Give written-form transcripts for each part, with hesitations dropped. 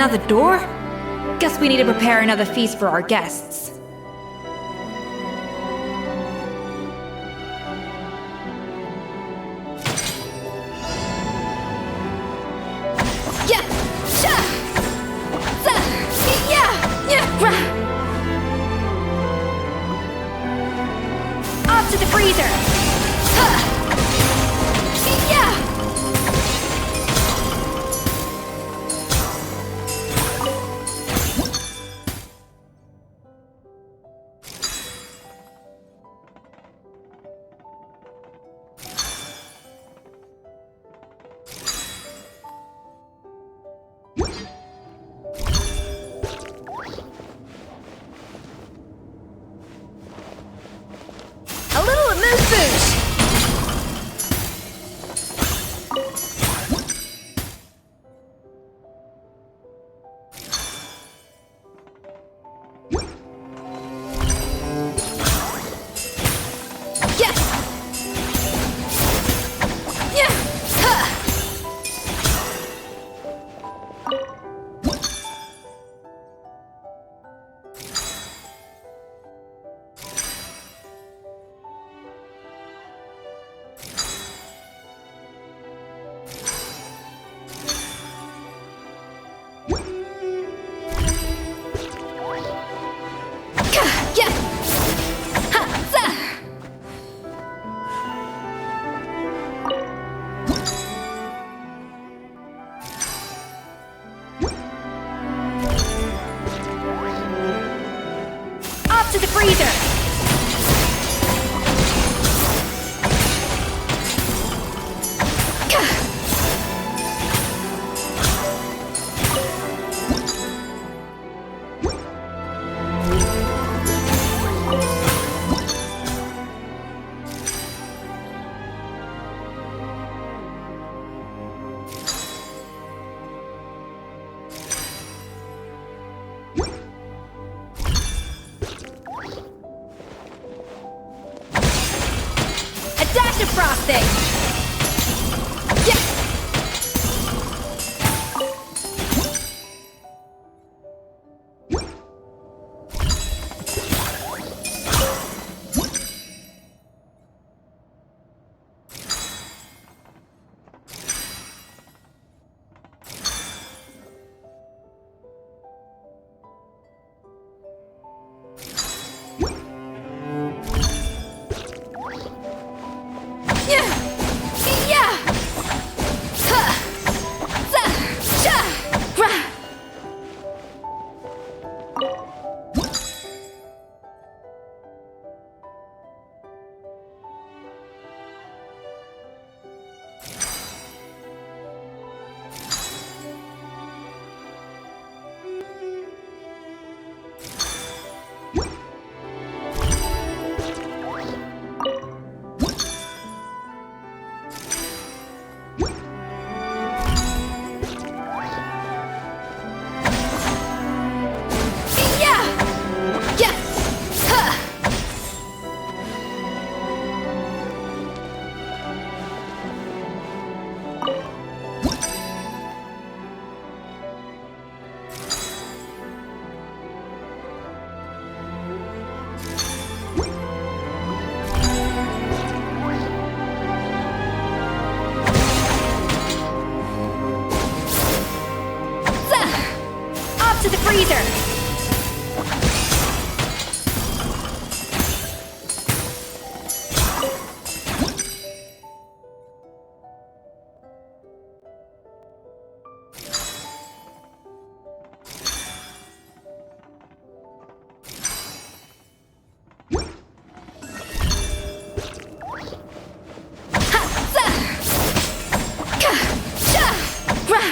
Another door? Guess we need to prepare another feast for our guests. Yeah! Sha! Za! Yeah! Yeah! Rah! Off to the freezer! Huh! Yeah! A little amuse-bouche! Yeah! Yeah! Ha! Yeah! Ha! Za! Off to the freezer! Gah! A dash of frosting! Yeah! Yeah! Yeah! Ha! Za! Sha! Rah! Yeah! Yeah! Ha! Za! Off to the freezer! Ha! Za! Ka! Sha! Rah!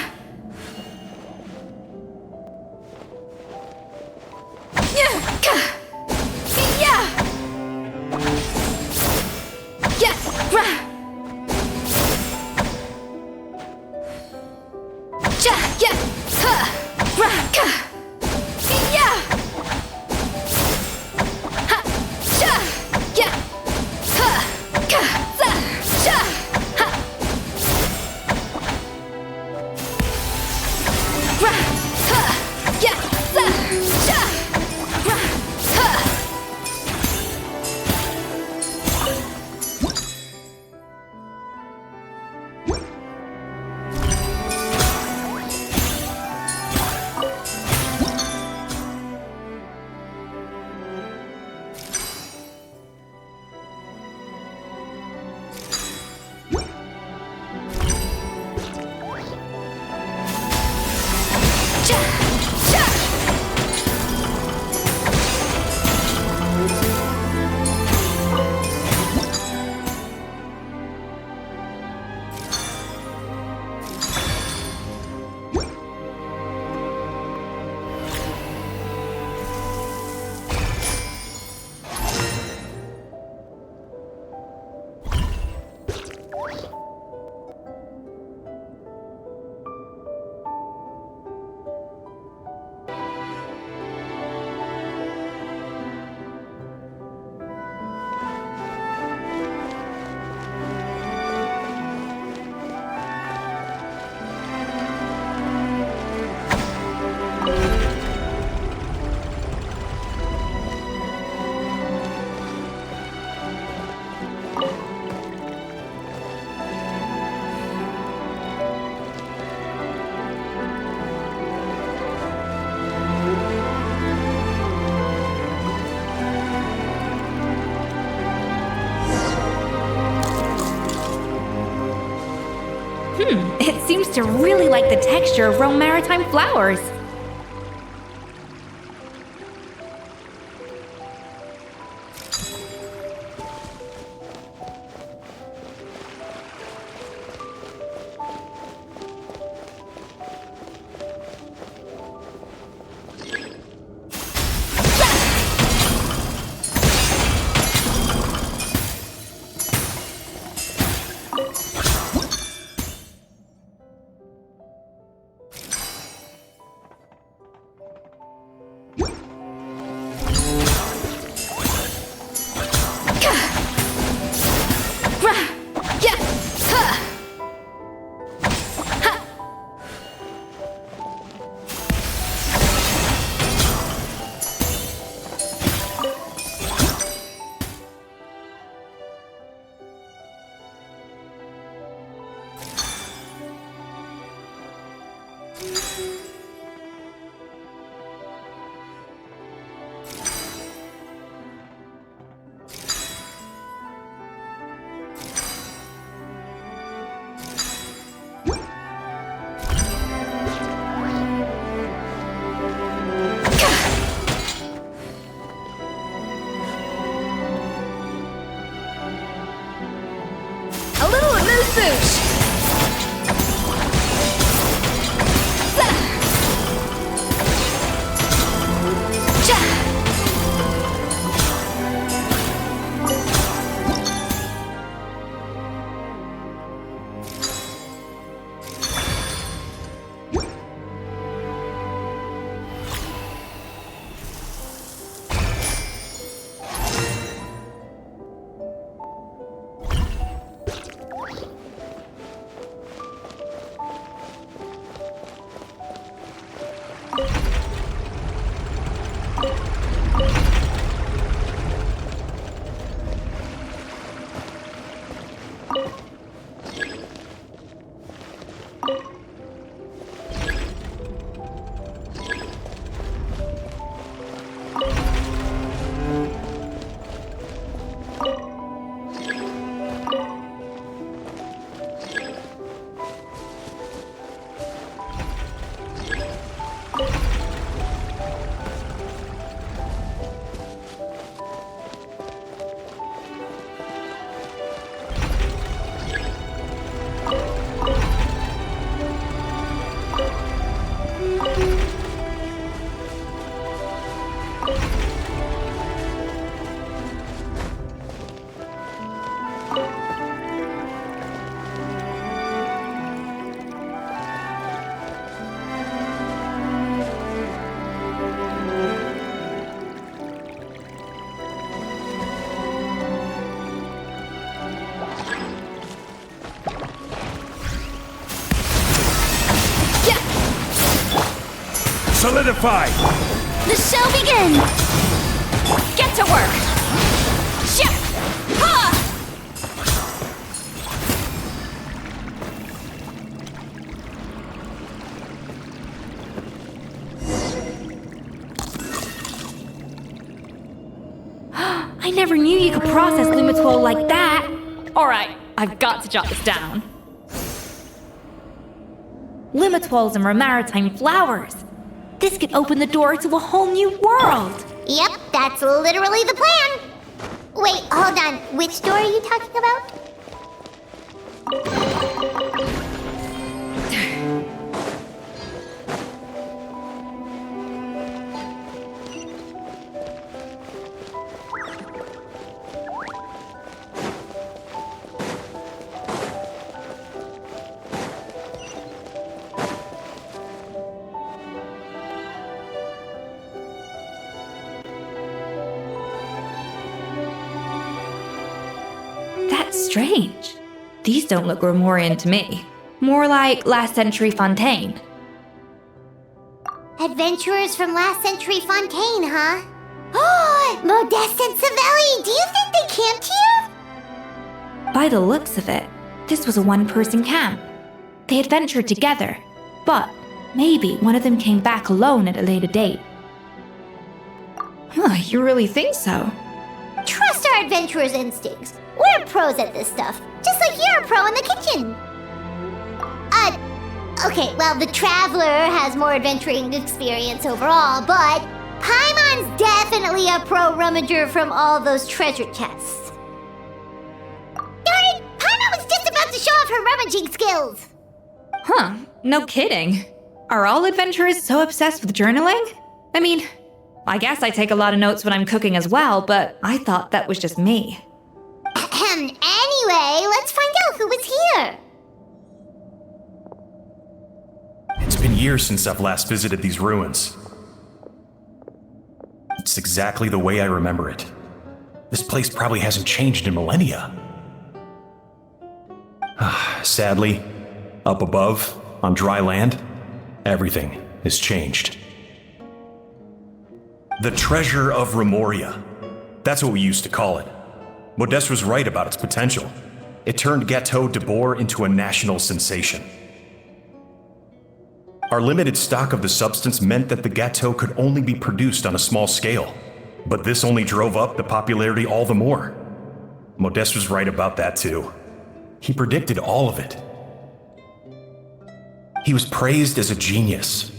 It seems to really like the texture of Rome maritime flowers. Solidify! The show begins! Get to work! Ship! Ha! I never knew you could process Lumitwol like that. Alright, I've got to jot this down. Lumitwols and maritime flowers. This could open the door to a whole new world. Yep, that's literally the plan. Wait, hold on. Which door are you talking about? That's strange. These don't look Grimoire to me. More like last century Fontaine. Adventurers from last century Fontaine, huh? Oh, Modeste and Savelli, do you think they camped here? By the looks of it, this was a one-person camp. They adventured together, but maybe one of them came back alone at a later date. Huh, you really think so? Trust our adventurers' instincts. We're pros at this stuff, just like you're a pro in the kitchen. Okay, well, the Traveler has more adventuring experience overall, but Paimon's definitely a pro rummager from all those treasure chests. Darn it! Paimon was just about to show off her rummaging skills! Huh, no kidding. Are all adventurers so obsessed with journaling? I mean, I guess I take a lot of notes when I'm cooking as well, but I thought that was just me. Anyway, let's find out who was here. It's been years since I've last visited these ruins. It's exactly the way I remember it. This place probably hasn't changed in millennia. Sadly, up above, on dry land, everything has changed. The treasure of Remoria. That's what we used to call it. Modeste was right about its potential. It turned Gâteau de Bourg into a national sensation. Our limited stock of the substance meant that the gâteau could only be produced on a small scale, but this only drove up the popularity all the more. Modeste was right about that too. He predicted all of it. He was praised as a genius,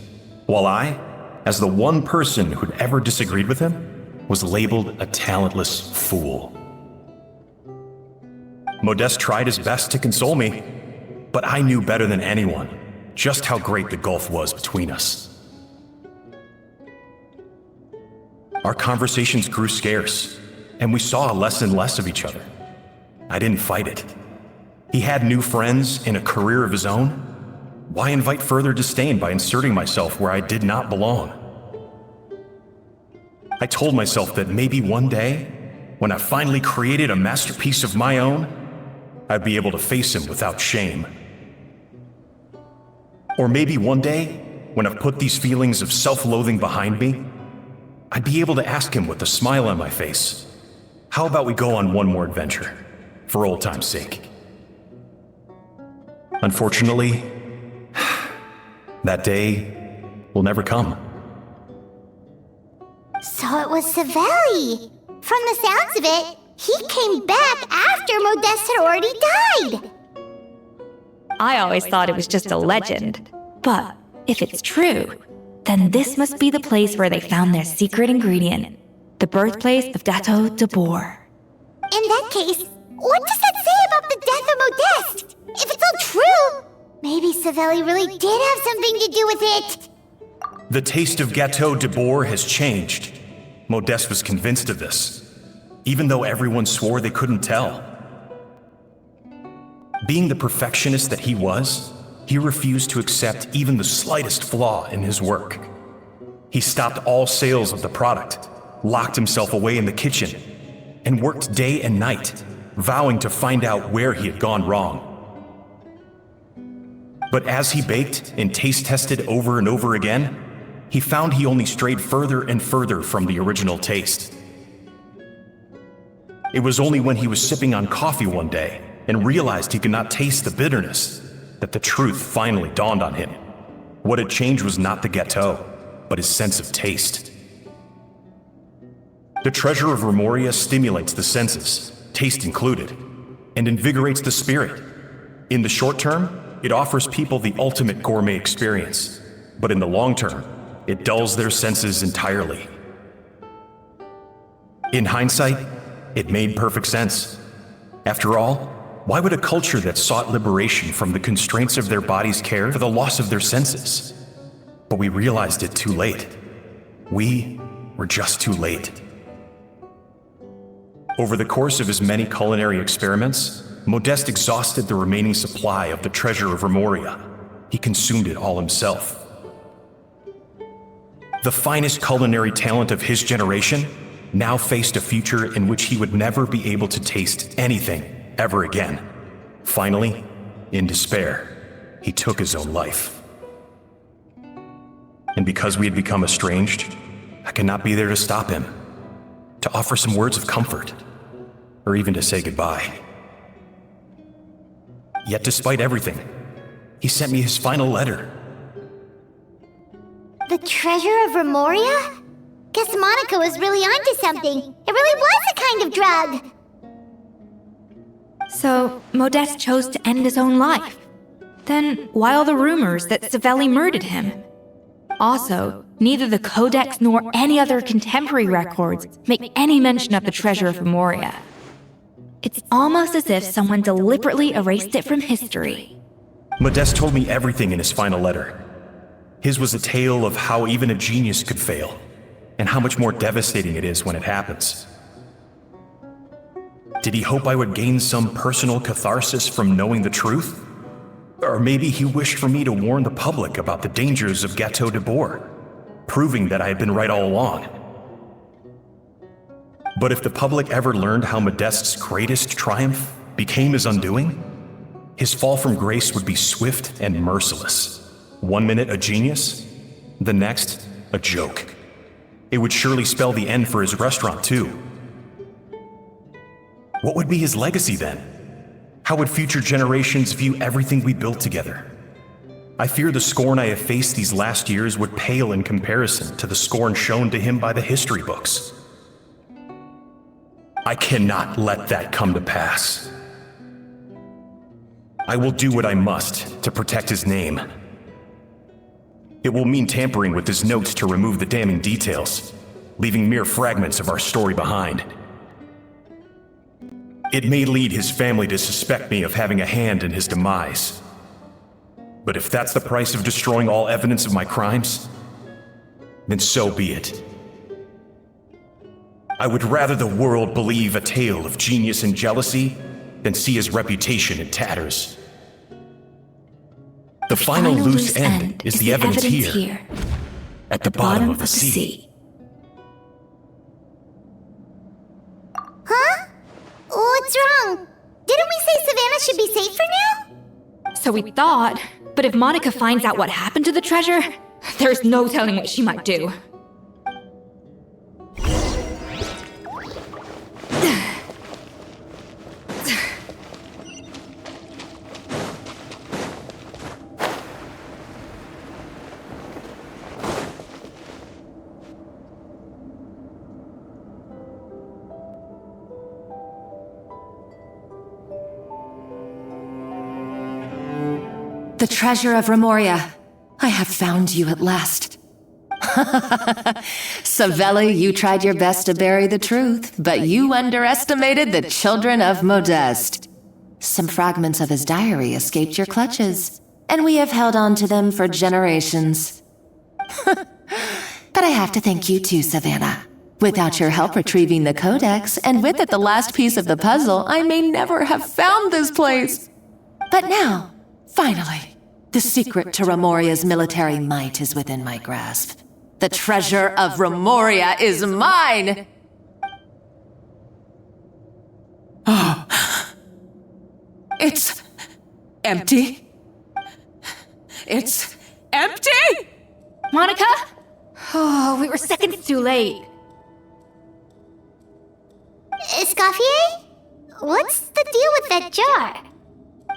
while I, as the one person who'd ever disagreed with him, was labeled a talentless fool. Modeste tried his best to console me, but I knew better than anyone just how great the gulf was between us. Our conversations grew scarce, and we saw less and less of each other. I didn't fight it. He had new friends and a career of his own. Why invite further disdain by inserting myself where I did not belong? I told myself that maybe one day, when I finally created a masterpiece of my own, I'd be able to face him without shame. Or maybe one day, when I've put these feelings of self-loathing behind me, I'd be able to ask him with a smile on my face, how about we go on one more adventure, for old time's sake? Unfortunately, that day will never come. So it was Savelli. From the sounds of it, he came back after Modeste had already died. I always thought it was just a legend. But if it's true, then this must be the place where they found their secret ingredient, the birthplace of Gâteau de Bourg. In that case, what does that say about the death of Modeste? If it's all true, maybe Savelli really did have something to do with it. The taste of Gâteau de Bourg has changed. Modeste was convinced of this, even though everyone swore they couldn't tell. Being the perfectionist that he was, he refused to accept even the slightest flaw in his work. He stopped all sales of the product, locked himself away in the kitchen, and worked day and night, vowing to find out where he had gone wrong. But as he baked and taste tested over and over again, he found he only strayed further and further from the original taste. It was only when he was sipping on coffee one day and realized he could not taste the bitterness that the truth finally dawned on him. What had changed was not the gâteau, but his sense of taste. The treasure of Remoria stimulates the senses, taste included, and invigorates the spirit. In the short term, it offers people the ultimate gourmet experience, but in the long term, it dulls their senses entirely. In hindsight, it made perfect sense. After all, why would a culture that sought liberation from the constraints of their bodies care for the loss of their senses? But we realized it too late. We were just too late. Over the course of his many culinary experiments, Modeste exhausted the remaining supply of the treasure of Remoria. He consumed it all himself. The finest culinary talent of his generation now faced a future in which he would never be able to taste anything ever again. Finally, in despair, he took his own life. And because we had become estranged, I could not be there to stop him, to offer some words of comfort, or even to say goodbye. Yet despite everything, he sent me his final letter. The treasure of Remoria? Guess Monica was really onto something. It really was a kind of drug. So, Modeste chose to end his own life. Then why all the rumors that Savelli murdered him? Also, neither the Codex nor any other contemporary records make any mention of the treasure of Remoria. It's almost as if someone deliberately erased it from history. Modeste told me everything in his final letter. His was a tale of how even a genius could fail, and how much more devastating it is when it happens. Did he hope I would gain some personal catharsis from knowing the truth? Or maybe he wished for me to warn the public about the dangers of Gâteau de Bourg, proving that I had been right all along. But if the public ever learned how Modeste's greatest triumph became his undoing, his fall from grace would be swift and merciless. 1 minute a genius, the next a joke. It would surely spell the end for his restaurant too. What would be his legacy then? How would future generations view everything we built together? I fear the scorn I have faced these last years would pale in comparison to the scorn shown to him by the history books. I cannot let that come to pass. I will do what I must to protect his name. It will mean tampering with his notes to remove the damning details, leaving mere fragments of our story behind. It may lead his family to suspect me of having a hand in his demise. But if that's the price of destroying all evidence of my crimes, then so be it. I would rather the world believe a tale of genius and jealousy than see his reputation in tatters. The final loose end is the evidence here, at the bottom of the sea. Huh? What's wrong? Didn't we say Savannah should be safe for now? So we thought, but if Monica finds out what happened to the treasure, there's no telling what she might do. The treasure of Remoria. I have found you at last. Savelli, you tried your best to bury the truth, but you underestimated the children of Modeste. Some fragments of his diary escaped your clutches, and we have held on to them for generations. But I have to thank you too, Savannah. Without your help retrieving the Codex, and with it the last piece of the puzzle, I may never have found this place. But now, finally, the secret to Remoria's military might is within my grasp. The treasure of Remoria is mine! Oh. It's empty. It's empty! Monica? Oh, we were seconds too late. Escoffier? What's the deal with that jar?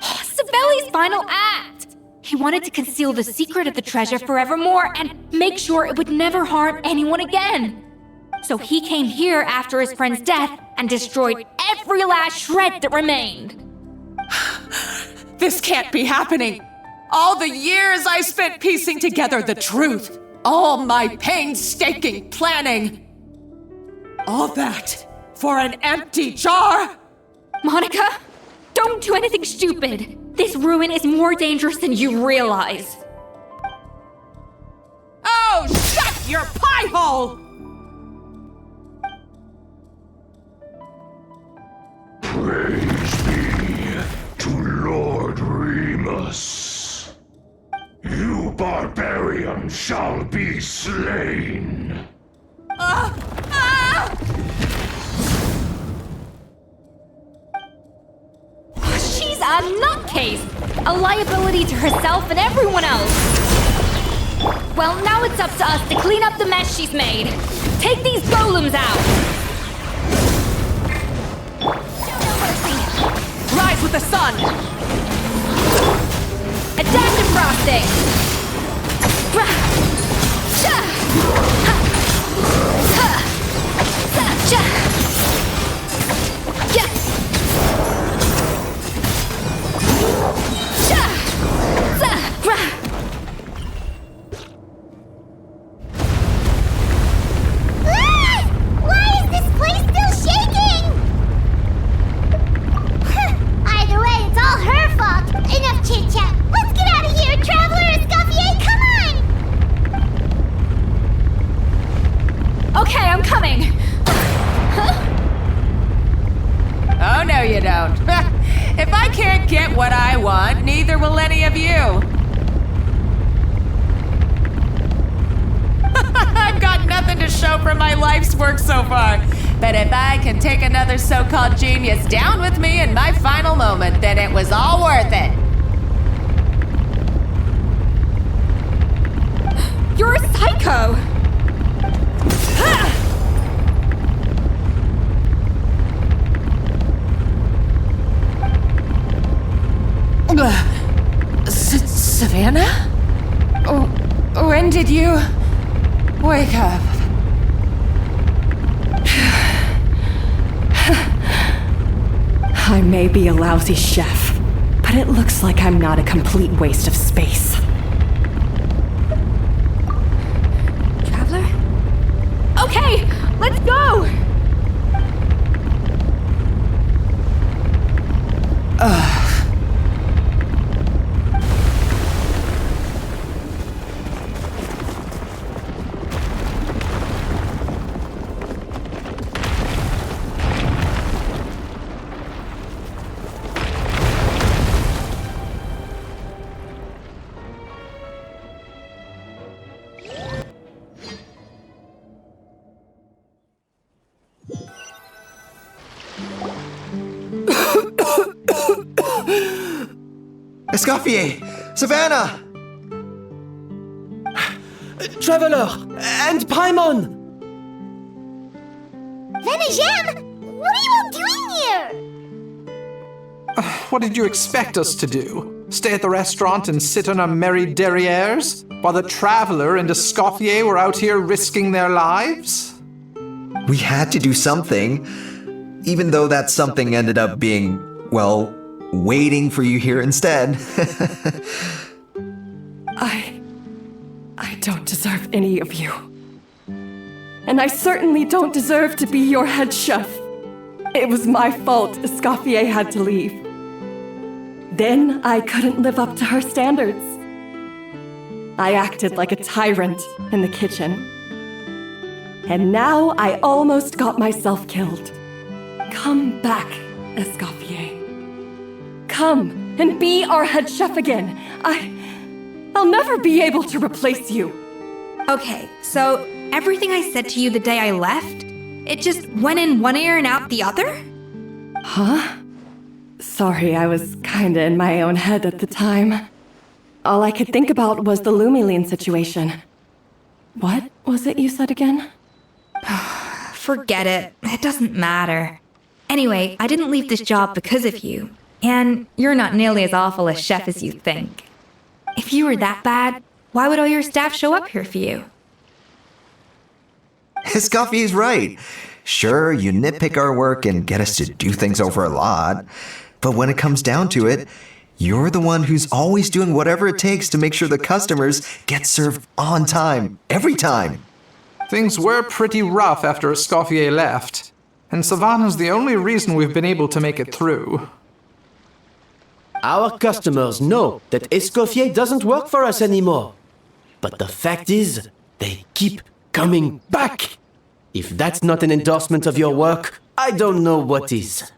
Savelli's final act! He wanted to conceal the secret of the treasure forevermore and make sure it would never harm anyone again. So he came here after his friend's death and destroyed every last shred that remained. This can't be happening! All the years I spent piecing together the truth, all my painstaking planning, all that for an empty jar! Monica, don't do anything stupid. This ruin is more dangerous than you realize. Oh, shut your pie hole! Praise be to Lord Remus. You barbarian shall be slain. She's a nutcase! A liability to herself and everyone else! Well, now it's up to us to clean up the mess she's made. Take these golems out! Show no mercy! Rise with the sun! Adaptive frosting! around. If I can't get what I want, neither will any of you. I've got nothing to show for my life's work so far. But if I can take another so-called genius down with me in my final moment, then it was all worth it. You're a psycho! Savannah? When did you wake up? I may be a lousy chef, but it looks like I'm not a complete waste of space. Traveler? Okay, let's go! Escoffier! Savannah! Traveler! And Paimon! Venegem! What are you all doing here? What did you expect us to do? Stay at the restaurant and sit on our merry derrieres while the Traveler and Escoffier were out here risking their lives? We had to do something, even though that something ended up being, well, waiting for you here instead. I don't deserve any of you. And I certainly don't deserve to be your head chef. It was my fault Escoffier had to leave. Then I couldn't live up to her standards. I acted like a tyrant in the kitchen. And now I almost got myself killed. Come back, Escoffier. Come and be our head chef again. I'll never be able to replace you. Okay, so everything I said to you the day I left, it just went in one ear and out the other? Huh? Sorry, I was kinda in my own head at the time. All I could think about was the Lumiline situation. What was it you said again? Forget it. It doesn't matter. Anyway, I didn't leave this job because of you. And you're not nearly as awful a chef as you think. If you were that bad, why would all your staff show up here for you? Escoffier's right. Sure, you nitpick our work and get us to do things over a lot. But when it comes down to it, you're the one who's always doing whatever it takes to make sure the customers get served on time, every time. Things were pretty rough after Escoffier left, and Savannah's the only reason we've been able to make it through. Our customers know that Escoffier doesn't work for us anymore. But the fact is, they keep coming back. If that's not an endorsement of your work, I don't know what is.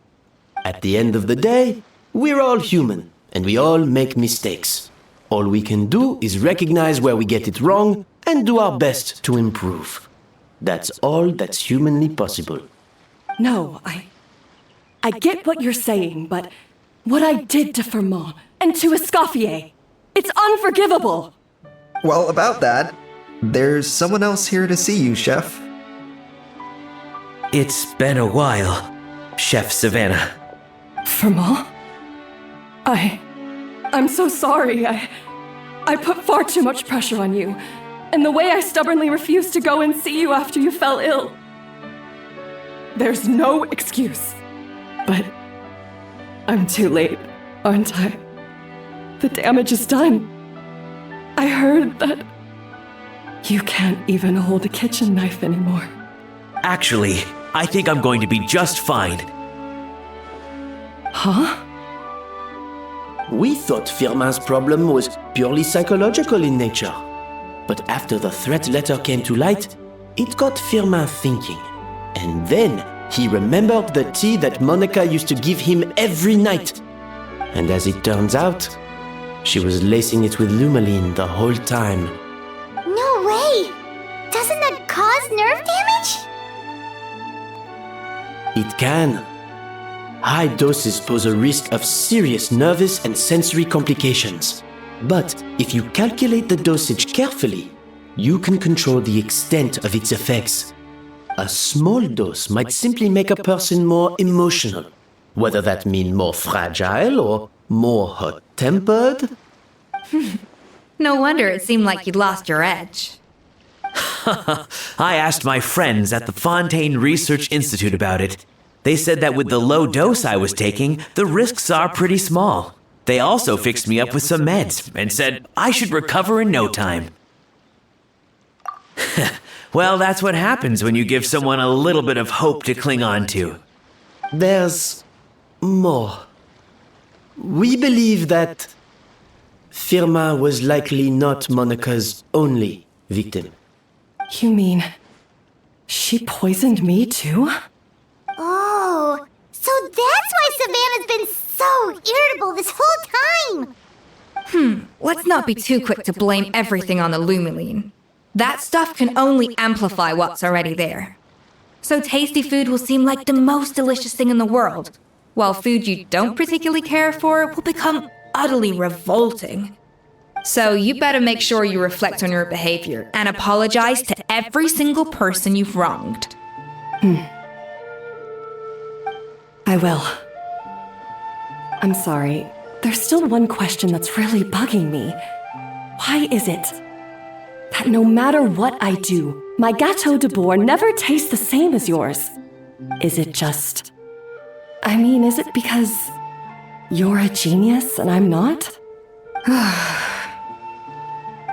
At the end of the day, we're all human, and we all make mistakes. All we can do is recognize where we get it wrong and do our best to improve. That's all that's humanly possible. No, I get what you're saying, but what I did to Fermont and to Escoffier, it's unforgivable. Well, about that, there's someone else here to see you, Chef. It's been a while, Chef Savannah. Fermont? I'm so sorry. I put far too much pressure on you. And the way I stubbornly refused to go and see you after you fell ill. There's no excuse. But I'm too late, aren't I? The damage is done. I heard that you can't even hold a kitchen knife anymore. Actually, I think I'm going to be just fine. Huh? We thought Firmin's problem was purely psychological in nature. But after the threat letter came to light, it got Firmin thinking. And then He remembered the tea that Monica used to give him every night. And as it turns out, she was lacing it with Lumaline the whole time. No way! Doesn't that cause nerve damage? It can. High doses pose a risk of serious nervous and sensory complications. But if you calculate the dosage carefully, you can control the extent of its effects. A small dose might simply make a person more emotional, whether that means more fragile or more hot-tempered. No wonder it seemed like you'd lost your edge. I asked my friends at the Fontaine Research Institute about it. They said that with the low dose I was taking, the risks are pretty small. They also fixed me up with some meds and said I should recover in no time. Well, that's what happens when you give someone a little bit of hope to cling on to. There's more. We believe that Firma was likely not Monica's only victim. You mean she poisoned me too? Oh, so that's why Savannah's been so irritable this whole time! Let's not be too quick to blame everything on the Lumaline. That stuff can only amplify what's already there. So tasty food will seem like the most delicious thing in the world, while food you don't particularly care for will become utterly revolting. So you better make sure you reflect on your behavior and apologize to every single person you've wronged. I will. I'm sorry. There's still one question that's really bugging me. Why is it that no matter what I do, my Gâteau de Bourg never tastes the same as yours? Is it just... is it because you're a genius and I'm not?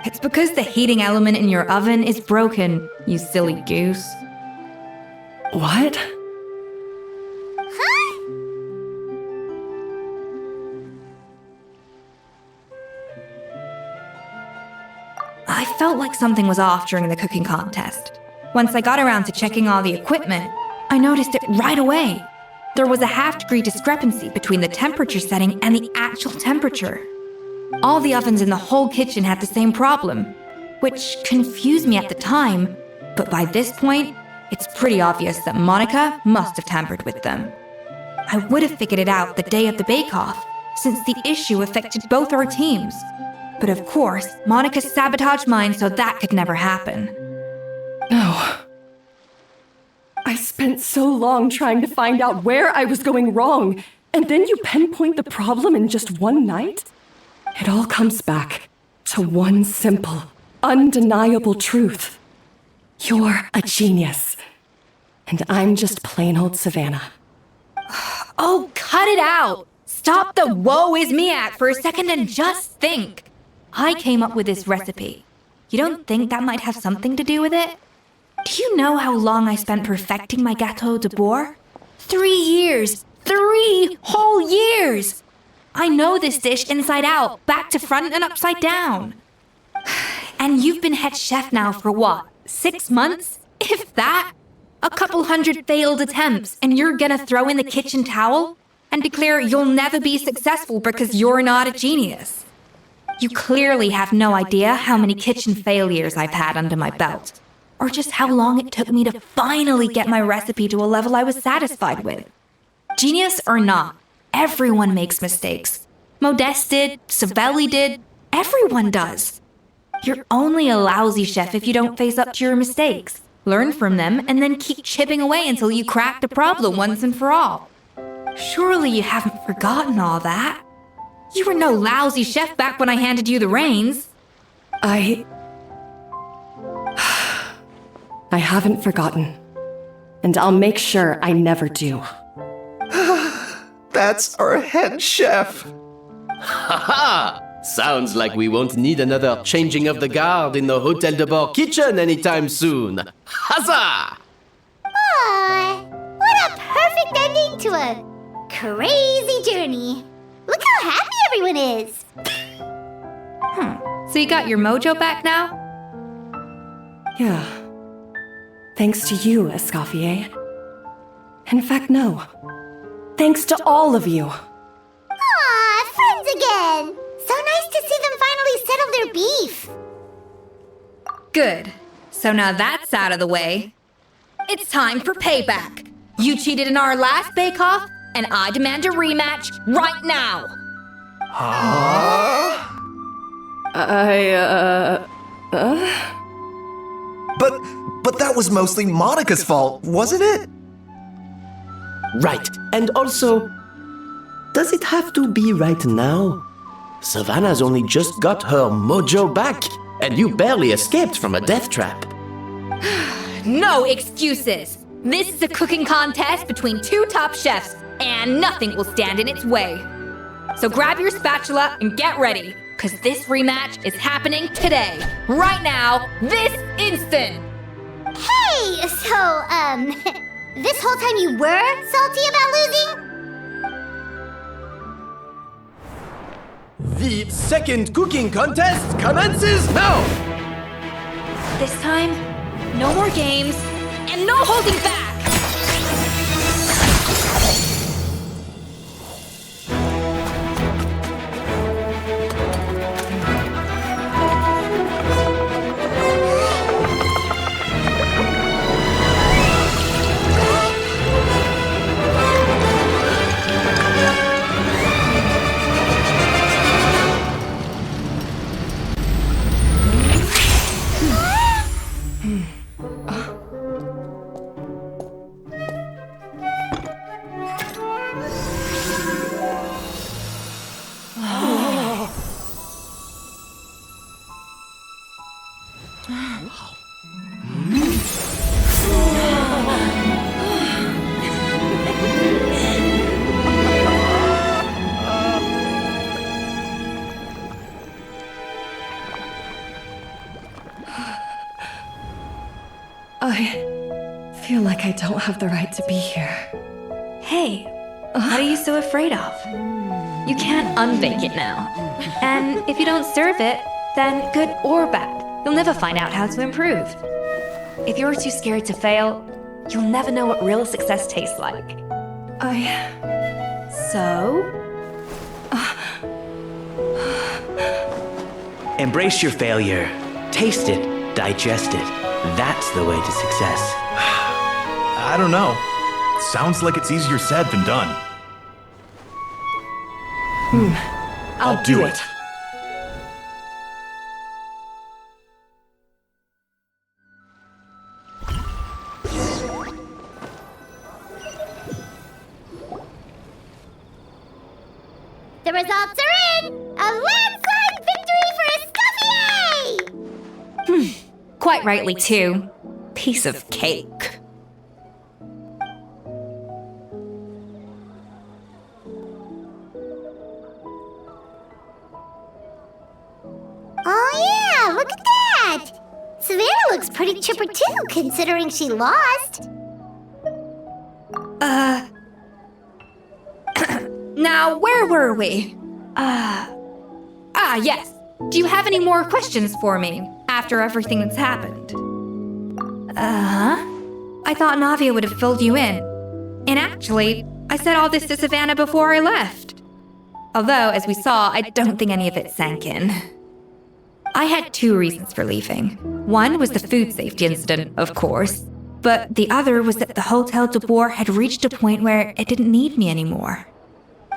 It's because the heating element in your oven is broken, you silly goose. What? Huh? I felt like something was off during the cooking contest. Once I got around to checking all the equipment, I noticed it right away. There was a half-degree discrepancy between the temperature setting and the actual temperature. All the ovens in the whole kitchen had the same problem, which confused me at the time, but by this point, it's pretty obvious that Monica must have tampered with them. I would have figured it out the day of the bake-off, since the issue affected both our teams. But of course, Monica sabotaged mine so that could never happen. No. I spent so long trying to find out where I was going wrong, and then you pinpoint the problem in just one night? It all comes back to one simple, undeniable truth. You're a genius, and I'm just plain old Savannah. Oh, cut it out! Stop the woe is me act for a second and just think. I came up with this recipe. You don't think that might have something to do with it? Do you know how long I spent perfecting my Gâteau de Bourg? 3 years! 3 whole years! I know this dish inside out, back to front and upside down. And you've been head chef now for what, 6 months? If that? A couple hundred failed attempts, and you're gonna throw in the kitchen towel and declare you'll never be successful because you're not a genius. You clearly have no idea how many kitchen failures I've had under my belt, or just how long it took me to finally get my recipe to a level I was satisfied with. Genius or not, everyone makes mistakes. Modeste did, Savelli did, everyone does. You're only a lousy chef if you don't face up to your mistakes, learn from them, and then keep chipping away until you crack the problem once and for all. Surely you haven't forgotten all that. You were no lousy chef back when I handed you the reins. I haven't forgotten, and I'll make sure I never do. That's our head chef. Ha! Sounds like we won't need another changing of the guard in the Hôtel de Bord kitchen anytime soon. Huzzah! Aw, what a perfect ending to a crazy journey. Look how happy everyone is. So you got your mojo back now? Yeah. Thanks to you, Escoffier. In fact, no. Thanks to all of you. Aw, friends again! So nice to see them finally settle their beef. Good. So now that's out of the way. It's time for payback. You cheated in our last bake-off, and I demand a rematch right now. But that was mostly Monica's fault, wasn't it? Right. And also, does it have to be right now? Savannah's only just got her mojo back, and you barely escaped from a death trap. No excuses. This is a cooking contest between two top chefs, and nothing will stand in its way. So grab your spatula and get ready, because this rematch is happening today, right now, this instant. Hey, so, this whole time you were salty about losing? The second cooking contest commences now! This time, no more games, and no holding back! I feel like I don't have the right to be here. Hey, what are you so afraid of? You can't unbake it now. And if you don't serve it, then good or bad, you'll never find out how to improve. If you're too scared to fail, you'll never know what real success tastes like. So? Embrace your failure. Taste it. Digest it. That's the way to success. I don't know. Sounds like it's easier said than done. I'll do it. The results are in! A landslide victory for Escoffier! Quite rightly, too. Piece of cake. Oh yeah, look at that! Savannah looks pretty chipper too, considering she lost. Now, where were we? Yes. Do you have any more questions for me after everything that's happened? I thought Navia would have filled you in. And actually, I said all this to Savannah before I left. Although, as we saw, I don't think any of it sank in. I had two reasons for leaving. One was the food safety incident, of course. But the other was that the Hotel de Boer had reached a point where it didn't need me anymore.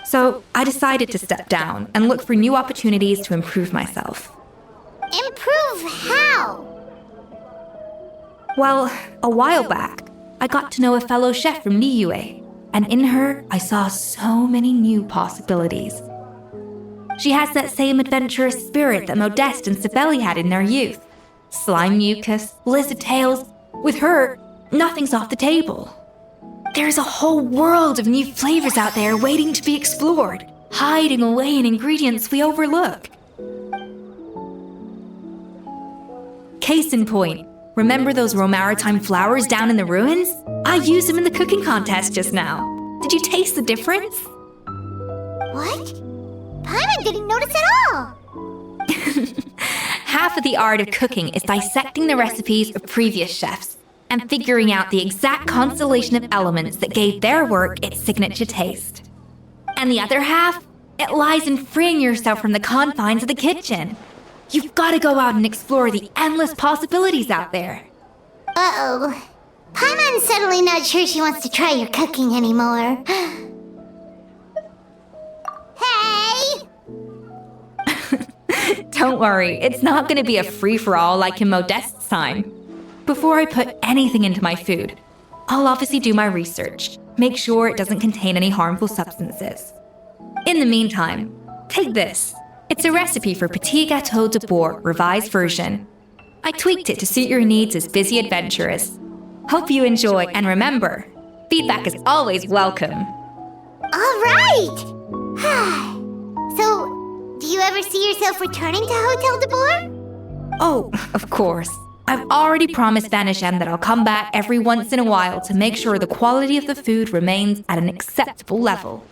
So I decided to step down and look for new opportunities to improve myself. Improve how? Well, a while back, I got to know a fellow chef from Niue, and in her, I saw so many new possibilities. She has that same adventurous spirit that Modeste and Sibeli had in their youth. Slime mucus, lizard tails. With her, nothing's off the table. There's a whole world of new flavors out there waiting to be explored, hiding away in ingredients we overlook. Case in point, remember those Romaritime flowers down in the ruins? I used them in the cooking contest just now. Did you taste the difference? What? Paimon didn't notice at all! Half of the art of cooking is dissecting the recipes of previous chefs. and figuring out the exact constellation of elements that gave their work its signature taste. And the other half, it lies in freeing yourself from the confines of the kitchen. You've got to go out and explore the endless possibilities out there. Uh-oh. Paimon's suddenly not sure she wants to try your cooking anymore. Hey! Don't worry, it's not going to be a free-for-all like in Modeste's time. Before I put anything into my food, I'll obviously do my research, make sure it doesn't contain any harmful substances. In the meantime, take this. It's a recipe for Petit Gâteau de Bourg revised version. I tweaked it to suit your needs as busy adventurers. Hope you enjoy, and remember, feedback is always welcome. All right! So, do you ever see yourself returning to Hotel de Bourg? Oh, of course. I've already promised Vanishem that I'll come back every once in a while to make sure the quality of the food remains at an acceptable level.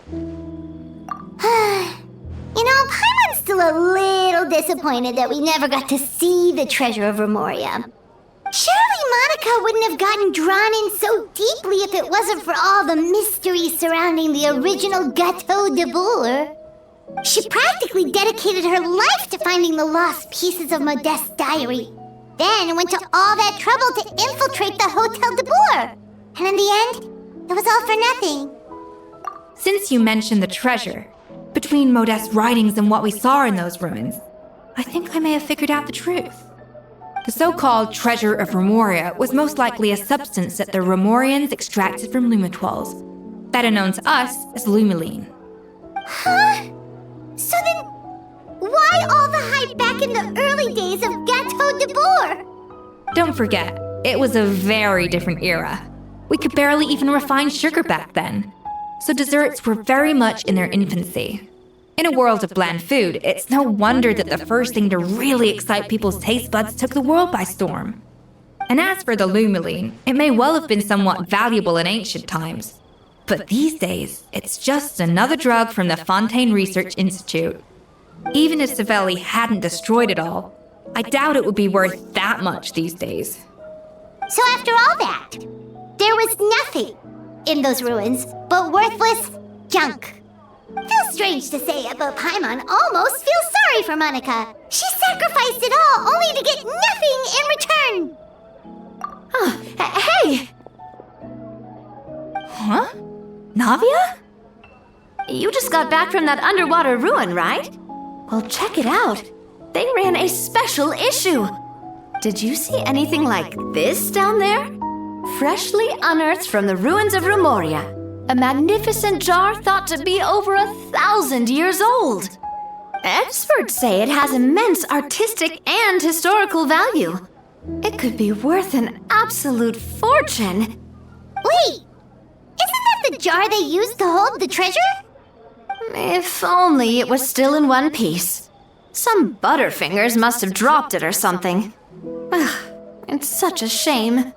You know, Paimon's still a little disappointed that we never got to see the treasure of Remoria. Surely Monica wouldn't have gotten drawn in so deeply if it wasn't for all the mystery surrounding the original Gâteau de Bourg. She practically dedicated her life to finding the lost pieces of Modeste's diary, then went to all that trouble to infiltrate the Hotel de Bourg. And in the end, it was all for nothing. Since you mentioned the treasure, between Modeste's writings and what we saw in those ruins, I think I may have figured out the truth. The so-called treasure of Remoria was most likely a substance that the Remorians extracted from lumitoids, better known to us as lumiline. Huh? So then, why all the hype back in the early days of Gâteau de Bourg? Don't forget, it was a very different era. We could barely even refine sugar back then, so desserts were very much in their infancy. In a world of bland food, it's no wonder that the first thing to really excite people's taste buds took the world by storm. And as for the lumiline, it may well have been somewhat valuable in ancient times. But these days, it's just another drug from the Fontaine Research Institute. Even if Savelli hadn't destroyed it all, I doubt it would be worth that much these days. So after all that, there was nothing in those ruins but worthless junk. Feels strange to say it, but Paimon almost feels sorry for Monica. She sacrificed it all only to get nothing in return. Hey! Huh? Navia? You just got back from that underwater ruin, right? Well, check it out. They ran a special issue. Did you see anything like this down there? Freshly unearthed from the ruins of Remoria. A magnificent jar thought to be over 1,000 years old. Experts say it has immense artistic and historical value. It could be worth an absolute fortune. Wait! Isn't that the jar they used to hold the treasure? If only it was still in one piece. Some butterfingers must have dropped it or something. Ugh, it's such a shame.